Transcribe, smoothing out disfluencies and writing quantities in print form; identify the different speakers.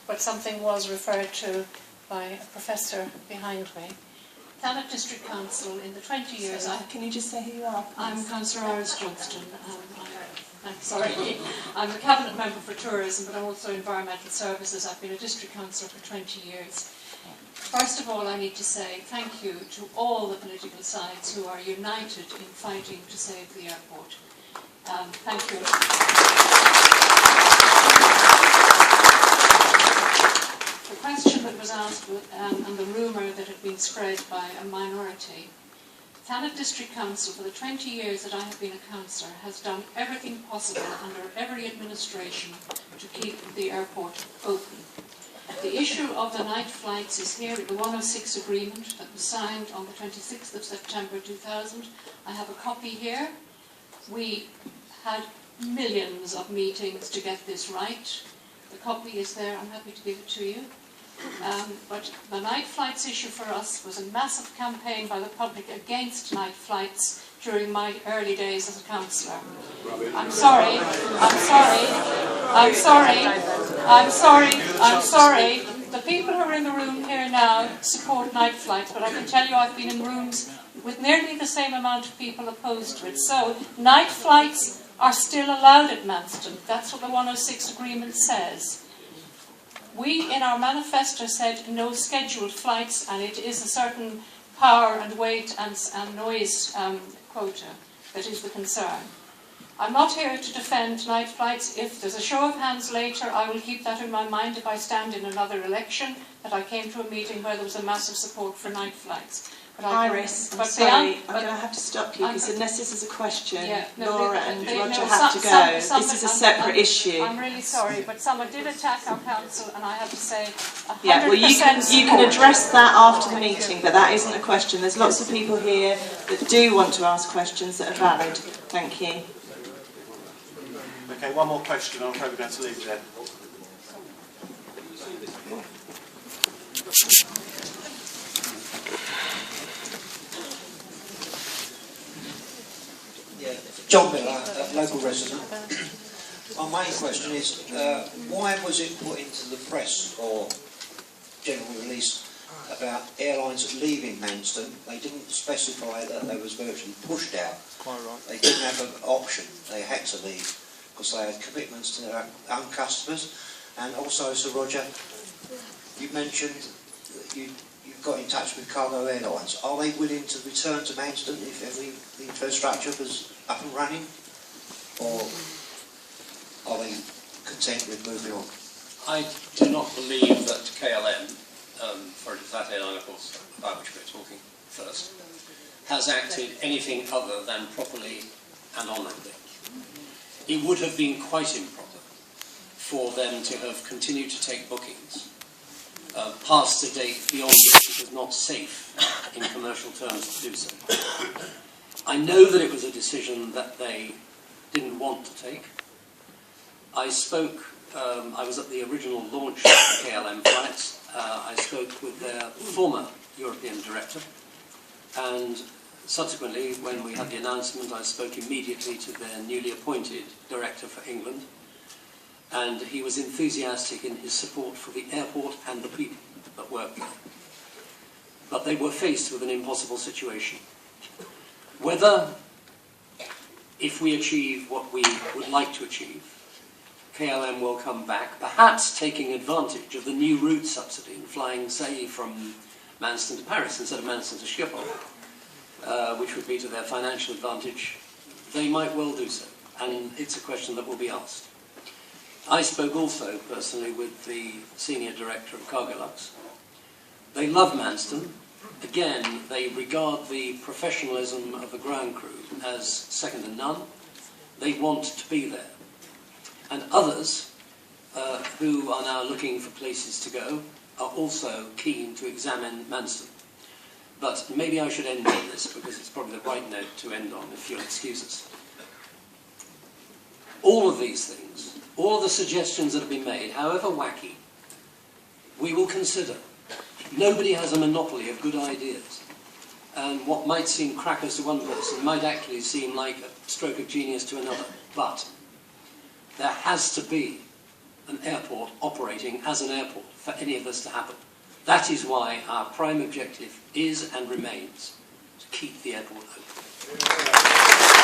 Speaker 1: but something was referred to by a professor behind me. Thanet District Council, in the 20 years...
Speaker 2: Can you just say who you are, please?
Speaker 1: I'm Councillor Iris Johnston. I'm sorry, I'm a Cabinet Member for Tourism, but I'm also Environmental Services. I've been a District Councillor for 20 years. First of all, I need to say thank you to all the political sides who are united in fighting to save the airport. Thank you. The question that was asked and the rumour that had been spread by a minority. Thanet District Council, for the 20 years that I have been a councillor, has done everything possible under every administration to keep the airport open. The issue of the night flights is here in the 106 agreement that was signed on the 26th of September 2000. I have a copy here. We had millions of meetings to get this right. The copy is there. I'm happy to give it to you. But the night flights issue for us was a massive campaign by the public against night flights during my early days as a councillor. I'm sorry. The people who are in the room here now support night flights, but I can tell you I've been in rooms with nearly the same amount of people opposed to it. So night flights are still allowed at Manston. That's what the 106 agreement says. We, in our manifesto, said no scheduled flights, and it is a certain power and weight and noise quota that is the concern. I'm not here to defend night flights. If there's a show of hands later, I will keep that in my mind if I stand in another election, that I came to a meeting where there was a massive support for night flights. But
Speaker 2: Iris, I'm sorry, I'm going to have to stop you, because unless this is a question, Laura and Roger have to go. This is a separate issue.
Speaker 1: I'm really sorry, but someone did attack our council, and I have to say 100%
Speaker 2: yeah, well, you can address that after the meeting, but that isn't a question. There's lots of people here that do want to ask questions that are valid. Thank you.
Speaker 3: Okay, one more question, I'm afraid we're going to leave it there.
Speaker 4: Yeah, John Miller, a local resident. My main question is, why was it put into the press or general release about airlines leaving Manston? They didn't specify that they was virtually pushed out.
Speaker 3: Quite right.
Speaker 4: They didn't have an option. They had to leave because they had commitments to their own customers. And also, Sir Roger, you mentioned that you've got in touch with Cargo Airlines. Are they willing to return to Manston if every infrastructure was up and running? Or are they content with moving on?
Speaker 5: I do not believe that KLM, for that airline of course about which we're talking first, has acted anything other than properly and honourably. It would have been quite improper for them to have continued to take bookings past a date beyond which it was not safe in commercial terms to do so. I know that it was a decision that they didn't want to take. I spoke, I was at the original launch of the KLM flights. I spoke with their former European director, and subsequently, when we had the announcement, I spoke immediately to their newly appointed director for England, and he was enthusiastic in his support for the airport and the people that work there. But they were faced with an impossible situation. Whether, if we achieve what we would like to achieve, KLM will come back, perhaps taking advantage of the new route subsidy and flying, say, from Manston to Paris instead of Manston to Schiphol, which would be to their financial advantage. They might well do so, and it's a question that will be asked. I spoke also personally with the senior director of Cargolux. They love Manston. Again, they regard the professionalism of the ground crew as second to none. They want to be there. And others who are now looking for places to go are also keen to examine Manston. But maybe I should end on this because it's probably the right note to end on, if you'll excuse us. All of these things, all of the suggestions that have been made, however wacky, we will consider. Nobody has a monopoly of good ideas. And what might seem crackers to one person might actually seem like a stroke of genius to another. But there has to be an airport operating as an airport for any of this to happen. That is why our prime objective is and remains to keep the airport open.